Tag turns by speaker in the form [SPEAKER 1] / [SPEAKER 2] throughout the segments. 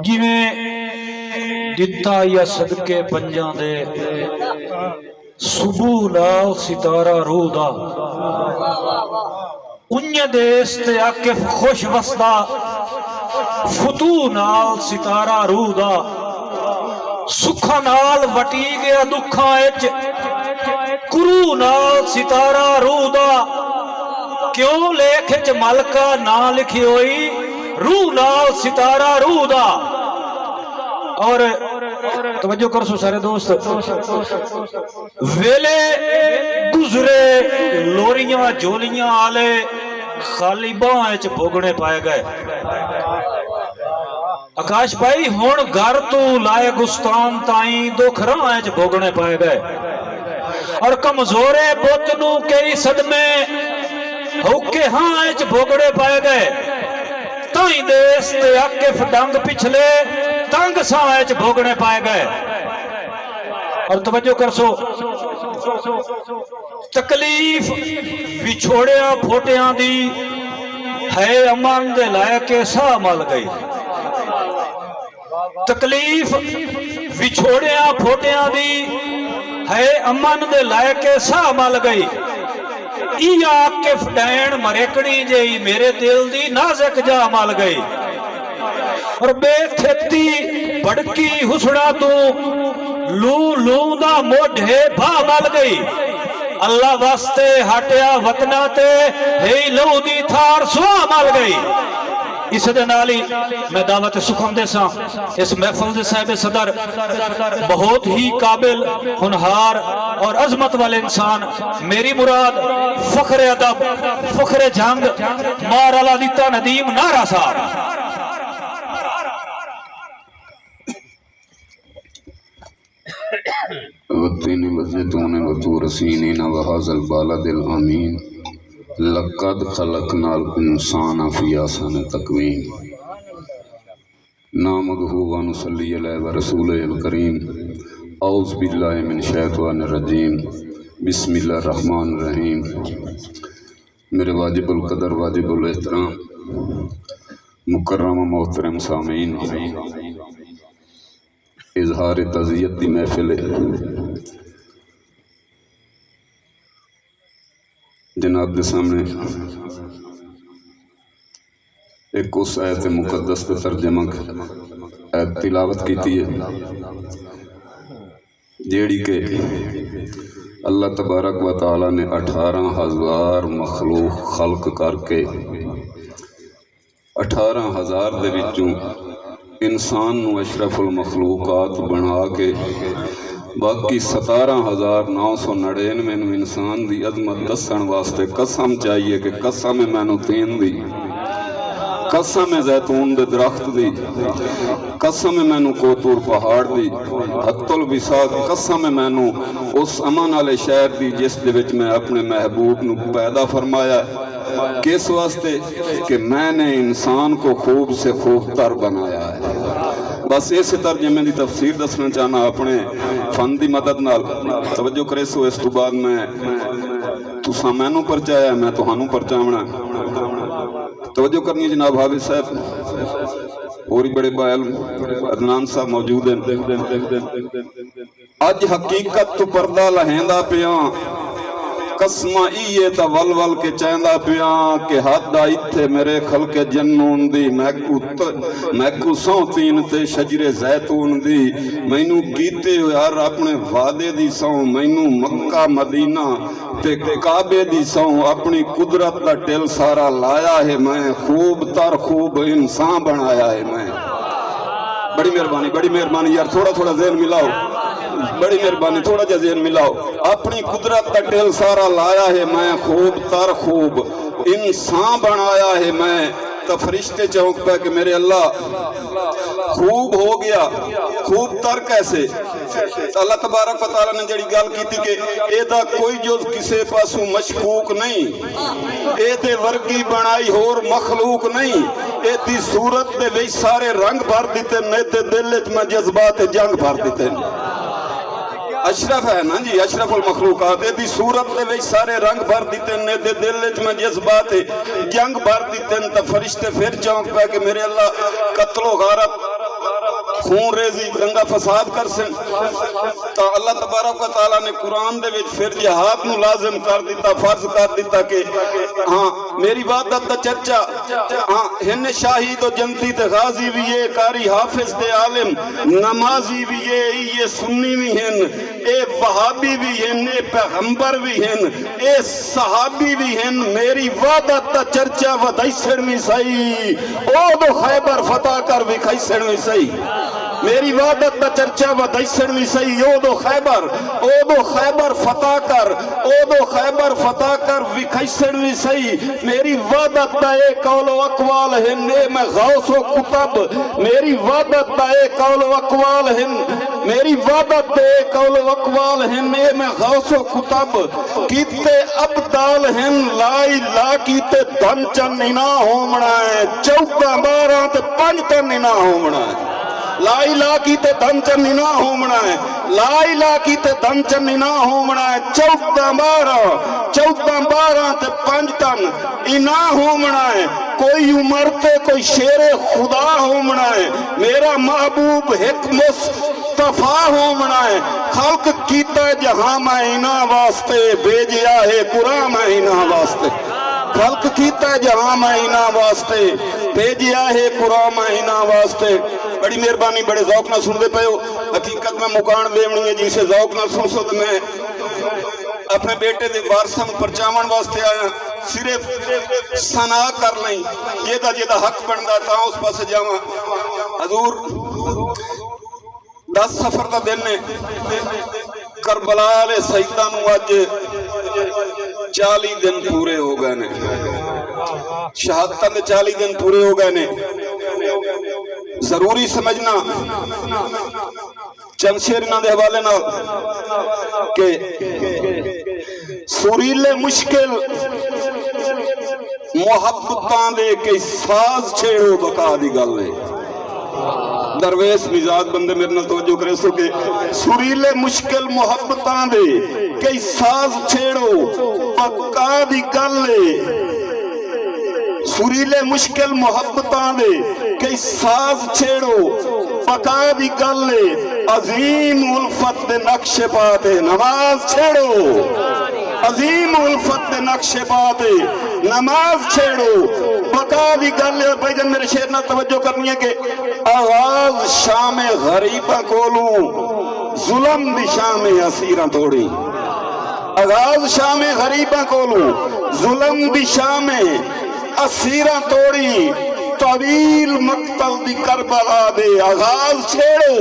[SPEAKER 1] جویں دتا یا صدقے پنجاں دے صبح نال ستارہ روح دا انج دیس تے عاقف خوش وسدا فتو نال ستارہ روح دا سکھا نال وٹی گیا دکھاں اچ کرو نال ستارہ روح دا کیوں لیکھ اچ ملکہ نہ لکھی ہوئی روح نال ستارہ روح دا۔ اور توجہ کر سو سارے دوست، ویلے گزرے لوریاں جولیاں آلے خالی باں اچ بھوگنے پائے گئے۔ آکاش بھائی ہون گھر تو لائے گستان تائیں دکھ راں اچ بھوگنے پائے گئے، اور کمزورے بوتنوں کئی صدمے ہوکے ہاں اچ بھوگنے پائے گئے۔ تائیں دیس تے عاقف ڈنگ پچھلے تنگ سائے بھوگنے پائے گئے۔ اور توجہ کر سو، تکلیف وچھوڑیاں پھوٹیاں دی ہے امان دے لائق سا مل گئی۔ تکلیف وچھوڑیاں پھوٹیاں دی ہے امان دے لائق سا مل گئی۔ ای عاقف ڈین مریکڑی جئی میرے دل دی نازک جا مل گئی، اور بے تھتی بڑکی حسڑا تو لو دا موڑھے بھا مل گئی۔ اللہ واسطے ہٹیا وطنہ تے ہی لو دی تھار سوا مل گئی۔ اس دنالی میں دعوت سکھم دے ساں اس محفل دے صاحب صدر بہت ہی قابل ہنہار اور عظمت والے انسان، میری مراد فخر ادب فخر جنگ مار اللہ دیتا ندیم نارا صاحب۔
[SPEAKER 2] والتين والزيتون وطور سينين وهذا البلد الأمين لقد خلقنا الإنسان في أحسن تقويم نحمده ونصلي على رسوله الكريم أعوذ بالله من الشيطان الرجيم بسم الله الرحمن الرحيم۔ میرے واجب القدر واجب الاحترام مکرم محترم سامعین، اظہار تعزیت دی محفل جناب دے سامنے ایک اس آیت مقدس تے ترجمہ آیت تلاوت کیتی ہے جیڑی کہ اللہ تبارک و تعالی نے 18,000 مخلوق خلق کر کے 18,000 دے وچوں انسان نو اشرف المخلوقات بنا کے باقی 17,999 نو انسان دی عظمت دسن واسطے قسم چاہیے کہ قسم مینو تین دی، قسم زیتون دے درخت دی، قسم مینو کوتور پہاڑ دی، حت الوساق قسم مینو اس امن والے شہر دی جس دے وچ میں اپنے محبوب نو پیدا فرمایا، کس واسطے کہ میں نے انسان کو خوب سے خوب تر بنایا ہے۔ بس اس ترجمے دی تفسیر دسنا چاہنا اپنے فن دی مدد نال، توجہ کرے سو۔ اس تو بعد میں تساں مینوں پرچایا میں تہانوں پرچاونا، توجہ کرنی جناب حافظ صاحب اور بڑے باعلم عدنان صاحب موجود ہیں۔ اج حقیقت تو پردہ لہیندا پیاں قسمہ ایے تا ول ول کے چیندہ پیاں کہ حد آئیتھے میرے خلق جنون دی، میں کو سونتین تے شجر زیتون دی، مینوں کیتے ہوئے ہر اپنے وعدے دی سوں، مینوں مکہ مدینہ تے کعبے دی سوں، اپنی قدرت دا ٹل سارا لایا ہے میں، خوب تر خوب انسان بنایا ہے میں۔ بڑی مہربانی یار، تھوڑا ذہن ملاؤ، بڑی مہربانی تھوڑا جا ذہن ملاؤ۔ اپنی قدرت کا ٹل سارا لایا ہے میں، خوب تر خوب انسان بنایا ہے میں۔ تو فرشتے چونک پہ کہ میرے اللہ خوب ہو گیا، خوب تر کیسے؟ اللہ تبارک و تعالیٰ نے جڑی گل کی تھی کہ اے دا کوئی جز کسے پاسوں مشکوک نہیں، اے دے ورگی بنائی ہور مخلوق نہیں، اے دی صورت دے وی سارے رنگ بھر دیتے، نے تے دل میں جذبات جنگ بھر دیتے۔ اشرف ہے نا جی، اشرف المخلوقات دی صورت دے وچ سارے رنگ بھر دیتے نے، دے دل وچ میں جذبات جنگ بھر دیتے نے، تے فرشتے پھر چونک پہ کہ میرے اللہ قتل و غارت خون ریزی دنگا فساد کر سن، تو اللہ تبارک و تعالیٰ نے قرآن دے وچ پھر جہاد نو لازم کر دیتا، فرض کر دیتا کہ ہاں میری وحدت دا چرچا، ہاں ہن شاہد و جنتی تے غازی بھی ہے، قاری حافظ تے عالم نمازی بھی ہے، یہ سنی بھی ہیں، اے وہابی بھی ہیں، اے پیغمبر بھی ہیں، اے صحابی بھی ہیں، میری وحدت دا چرچا ودائی سڑمی سائی، او دو خیبر فتح کر بھی کھائی سڑمی سائی، میری وحدت دا چرچا ودائی سڑمی سائی، او دو خیبر فتح کر، او دو خیبر فتح کر بھی کھائی سڑمی سائی، میری وحدت دا اے قول و اقوال ہیں، اے میں غوث و کتب، میری وحدت دا اے قول و اقوال ہیں، میری وحدت دے قول و اقوال ہیں، اے میں غوث و کتب، کیتے ابدال ہیں، لائی لا کیتے دھن چن نہ ہومنا ہے، 14 12 تے 5 تن نہ ہومنا ہے، لا الہ کیتے دھن چن نہ ہومنا ہے، لا الہ کیتے دھن چن نہ ہومنا ہے، 14 12 تے 5 تن انہ ہومنا ہے، کوئی عمر تے کوئی شیر خدا ہومنا ہے، میرا محبوب ایک مصطفیٰ ہومنا ہے، خلق کیتا جہاں میں انہ واسطے بھیجیا ہے قرآن میں انہ واسطے، خلق کیتا جہاں میں انہ واسطے بھیجیا ہے قرآن میں انہ واسطے، بڑی مہربانی بڑے ذوق نہ سن دے پہو، حقیقت میں مکان لیونی ہے جسے ذوق نہ سن سو میں اپنے بیٹے دے وارثاں پرچاون واسطے آیا، صرف ثنا کر لیں جیدہ حق بندا تھا اس پاس جاواں، حضور 10 سفر دا دن نے کربلا علیہ سیدہ نو اج 40 دن پورے ہو گئے نے، شہادتاں دے 40 دن پورے ہو گئے نے، ضروری سمجھنا چند شیر انہاں دے حوالے نال کہ سریلے مشکل محبتاں دے کئی ساز چھیڑو بقا دی گل ہے، درویش مزاج بندے میرے نال توجہ کرے سو کہ سریلے مشکل محبتاں دے کئی ساز چھیڑو بقا دی گل ہے، سریلے مشکل محبتاں دے کئی ساز چھیڑو بقا دی گل ہے، عظیم الفت دے نقش پاتے نماز چھیڑو، عظیم الفت دے نقش پاتے نماز چھیڑو بقا دی گل ہے۔ بھائی جان میرے شعر نہ توجہ کرنی ہے کہ آغاز شام غریباں کولوں ظلم دی شام اسیراں توڑی، آغاز شام غریباں کولوں ظلم دی شام اسیراں توڑی، طویل مقتل دی کربلا دے آغاز چھیڑو،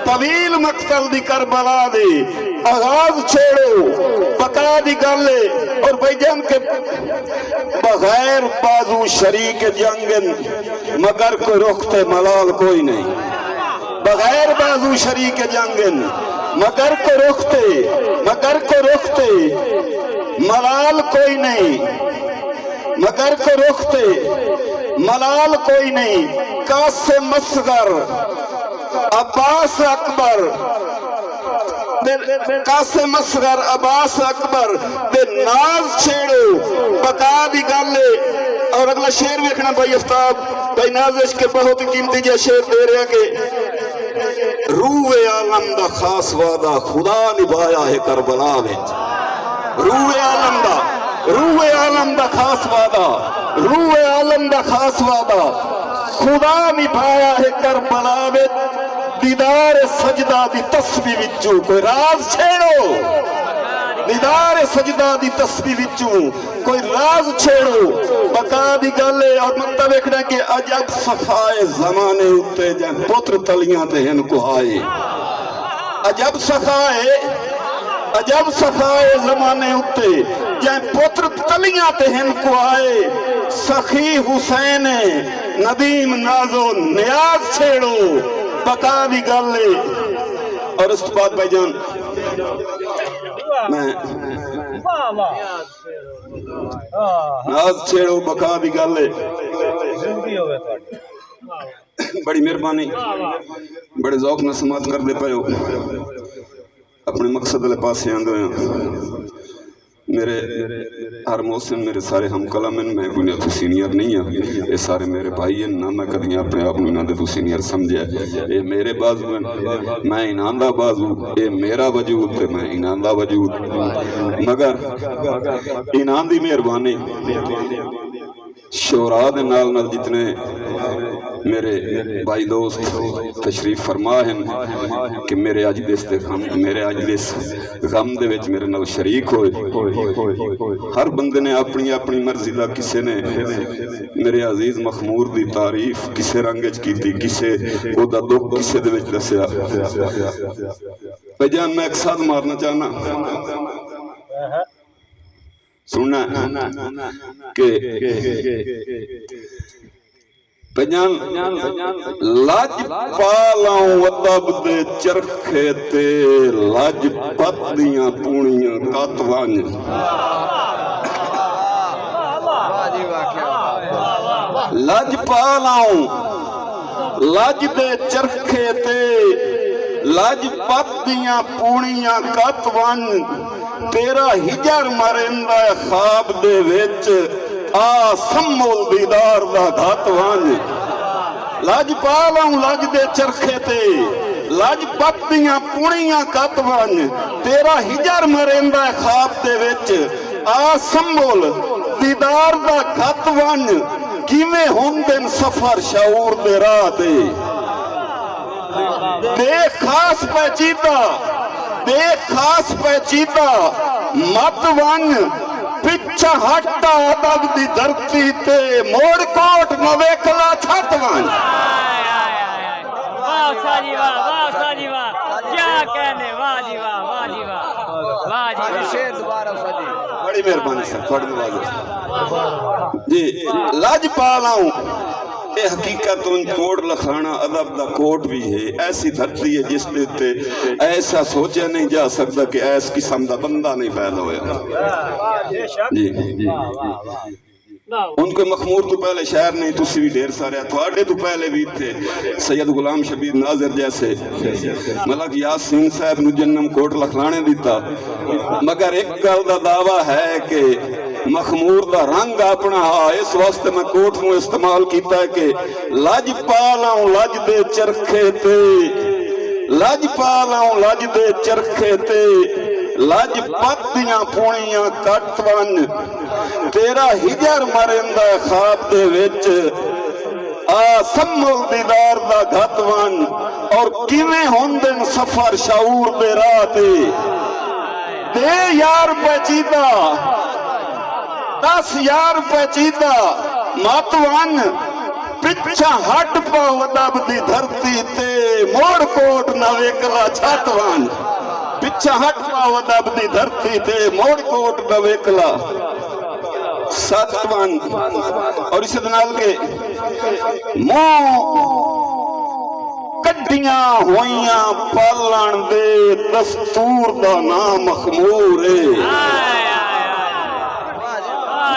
[SPEAKER 2] طویل مقتل دی کربلا دے آغاز چھیڑو بقا دی گلے، اور بھائی جان کے بغیر بازو شریک جنگن مگر کوئی رخت ملال کوئی نہیں، بغیر بازو شریک جنگن مگر کو رخت ملال کوئی نہیں، مگر کو رختے ملال کوئی نہیں، قاسم اصغر عباس اکبر، قاسم اصغر عباس اکبر دے ناز چھیڑو بقا دی گلے۔ اور اگلا شعر ویکھنا بھائی افتاب بھائی نازش کے بہت قیمتی جا شعر دے رہا کہ روح عالم دا خاص وعدہ خدا نبھایا ہے کربلا وچ، روح عالم دا خاص وعدہ، روح عالم دا خاص وعدہ خدا نبھایا ہے کربلا وچ، دیدار سجدہ دی تسبیح وچوں کوئی راز چھیڑو، دیدار سجدہ دی تسبیح وچوں کوئی راز چھیڑو بقا دی گلے۔ اور مکتب ویکھنا کہ عجب صفائے زمانے اتے جن پتر تلیاں تے ہن کوہائے، عجب صفائے زمانے اتے جن پتر تلیاں تے ہن کوہائے، سخی حسین ندیم نازو نیاز چھیڑو بقا دی گلے۔ اور اس بعد بھائی جان میں ناز چھیڑو بقا دی گلے، بڑی مہربانی بڑے ذوق نہ سماعت کر دے پائے ہو۔ اپنے مقصد والے پاسے آندے ہیں میرے ہر موسم میرے سارے ہم کلام ہیں میں کوئی تو سینئر نہیں ہوں یہ سارے میرے بھائی ہیں نہ میں کدی اپنے آپ نہ تو سینئر سمجھا یہ میرے بازو ہیں میں انہاں دا بازو یہ میرا وجود تے میں انہاں دا وجود مگر انہاں دی مہربانی شعراء دے نال نال جتنے میرے بھائی دوست تشریف فرما ہیں کہ میرے اج دس غم دے وچ میرے نال شریک ہوئے ہر بندے نے اپنی اپنی مرضی دا کسے نے میرے عزیز مخمور دی تعریف کسے رنگ وچ کیتی کسے او دا دکھ کسے دے وچ دسیا بھائی جان میں ایک ساتھ مارنا چاہنا سننا کہ پجان لاج پالاؤں ودب دے چرخے تے لاج پتیاں پونیاں کاتوان لاج پالاؤں لاج دے چرخے تے لاج پتیاں پونیاں کاتوان تیرا ہجر مرندہ خواب دے وچ آ سمول دیدار دا دھاتوان لاج پالاؤں لاج دے چرخے تے لاج پتیاں پونیاں کاتوان تیرا ہجر مرندہ خواب دے وچ آ سمول دیدار دا دھاتوان کیویں ہوندن سفر شعور دے راہ تے دے خاص پیچیدہ مت ون پچھا ہٹا ادب دی دھرتی تے موڑ کوٹ نہ ویکھلا چھت ون
[SPEAKER 3] واہ ساجی واہ کیا کہنے واہ جی واہ جی شیر دوبارہ ساجی
[SPEAKER 2] بڑی مہربانی سر تھوڑی نواز جی لاج پالاؤں اے حقیقت ان کوٹ لکھانا ادب دا کوٹ بھی ہے ایسی دھرتی ہے جس تے ایسا سوچا نہیں جا سکتا کہ ایس قسم دا بندہ نہیں پیدا ہویا جی ان کے مخمور تو پہلے شاعر نہیں تسی بھی ڈھیر سارے تھوڑے تو پہلے بھی تھے سید غلام شبیر ناظر جیسے ملک یاسین صاحب نو جنم کوٹ لکھلانے دیتا مگر ایک گل دا دعویٰ ہے کہ مخمور دا رنگ اپنا اس واسطے میں کوٹ نو استعمال کیتا ہے کہ لاج پالاؤں لاج دے چرخے تے لاج پالاؤں لاج دے چرخے تے لاج پتیاں پونیاں کٹون تیرا ہجر مرندہ خواب دے وچ آ سمول دیدار دا گھتون اور کیویں ہوندن سفر شعور دے راہ تے دے یار پیچیدہ 10 یار پیچیدہ ماتوان پچھا ہٹ پا ودب دی دھرتی تے موڑ کوٹ نہ ویکلا چھاتوان پچھا ہٹ پا ودب دی دھرتی تے موڑ کوٹ نہ ویکلا ساتوان اور اسی دنال کے کڈیاں ہوئیاں پالن دے دستور دا نام مخمور ہے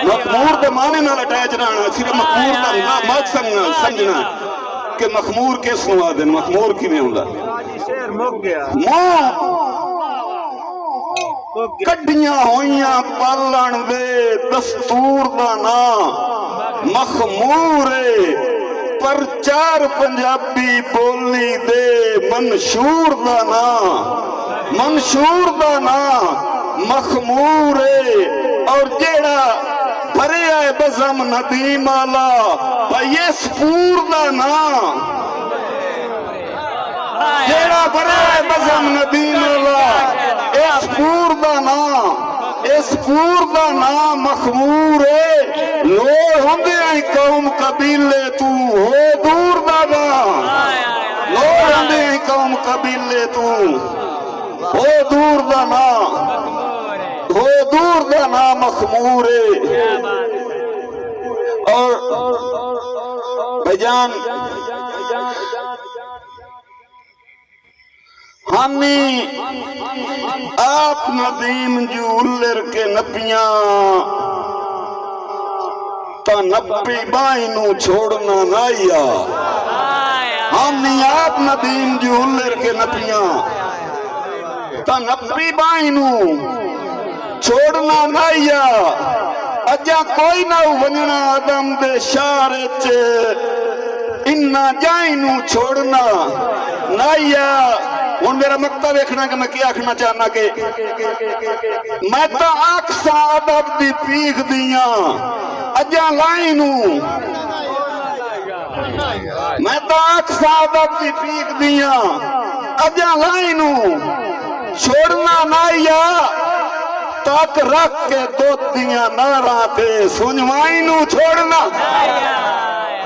[SPEAKER 2] مخمور دے معنی نہ اٹیچ رہنا صرف مخمور دا نام سمجھنا کہ مخمور کس نو آدن مخمور کی نہیں ہوندا کڈیاں ہوئیاں پالن دے دستور دا نام مخمور پر چار پنجابی بولی دے منشور دا نام مخمور اور جیڑا بھرے آئے بزم ندیم آلا بھائی سپور دا نام جیڑا بھرے آئے بزم ندیم آلا سپور دا نام مخمور ہے لوڑ ہوندے آئی قوم قبیلے تو ہو دور دا نام لوڑ ہوندے آئی قوم قبیلے تو ہو دور دا نام مخمور ہے اور بھجان ہمیں آپ ندیم جولر کے نپیاں تا نپی بائی نو چھوڑنا نائیا ہمیں آپ ندیم جولر کے نپیاں ਤਾਂ ਨੱਪੀ ਬਾਈ ਨੂੰ ਛੋੜਨਾ ਨਾਈਆ ਅਜਾ ਕੋਈ ਨਾ ਵੰਜਣਾ ਆਦਮ ਦੇ ਸ਼ਹਿਰ ਚ ਇੰਨਾ ਜਾਈ ਨੂੰ ਛੋੜਨਾ ਨਾਈਆ ਹੁਣ ਮੇਰਾ ਮਕਤਾ ਵੇਖਣਾ ਕਿ ਮੈਂ ਕੀ ਆਖਣਾ ਚਾਹਨਾ ਕਿ ਮੈਂ ਤਾਂ ਆਖਸਾਂ ਅਦਬ ਦੀ ਪੀਖ ਦੀਆਂ ਅਜਾ ਲਾਈ ਨੂੰ ਮੈਂ ਤਾਂ ਆਖਸਾਂ ਅਦਬ ਦੀ ਪੀਖ ਦੀਆਂ ਅਜਾ ਲਾਈ ਨੂੰ ਛੋੜਨਾ ਨਾਈਆ ਤੱਕ ਰੱਖ ਕੇ ਦੁੱਧ ਦੀਆਂ ਨਾਰਾਂ ਤੇ ਸੁਣਵਾਈ ਨੂੰ ਛੋੜਨਾ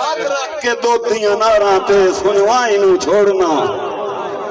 [SPEAKER 2] ਤੱਕ ਰੱਖ ਕੇ ਦੁੱਧ ਦੀਆਂ ਨਾਰਾਂ ਤੇ ਸੁਣਵਾਈ ਨੂੰ ਛੋੜਨਾ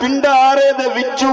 [SPEAKER 2] ਪਿੰਡਾਰੇ ਦੇ ਵਿੱਚੋਂ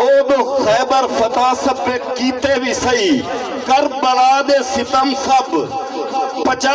[SPEAKER 2] ਉਦੋਂ ਖੈਬਰ ਫਤਹ ਸਭ ਕੀਤੇ ਵੀ ਸਹੀ ਕਰਬਲਾ ਦੇ ਸਿਤਮ ਸਭ ਪਚਾ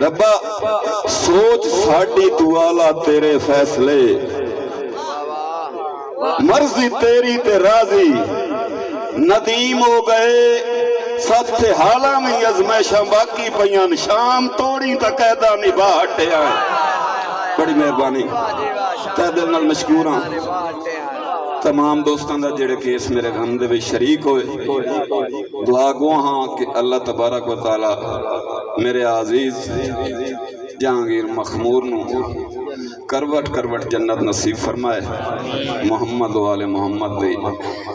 [SPEAKER 2] ਰੱਬਾ ਸੋਚ ਸਾਡੀ ਤੂੰ ਆਲਾ ਤੇਰੇ ਫੈਸਲੇ مرضی تیری تے راضی ندیم ہو گئے سب تھے حالا میں ازمیشاں باقی پیان شام توڑی تا قیدہ نبا ہٹے آئے بڑی مہربانی تہ دل نال مشکوراں تمام دوستان دا جڑے کیس میرے غم دے وچ شریک ہوئے دعا گو ہاں کہ اللہ تبارک و تعالی میرے عزیز جہانگیر مخمور نو کروٹ کروٹ جنت نصیب فرمائے محمد و آل محمد دی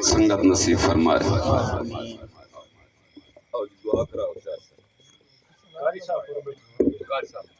[SPEAKER 2] سنگت نصیب فرمائے
[SPEAKER 3] قاری صاحب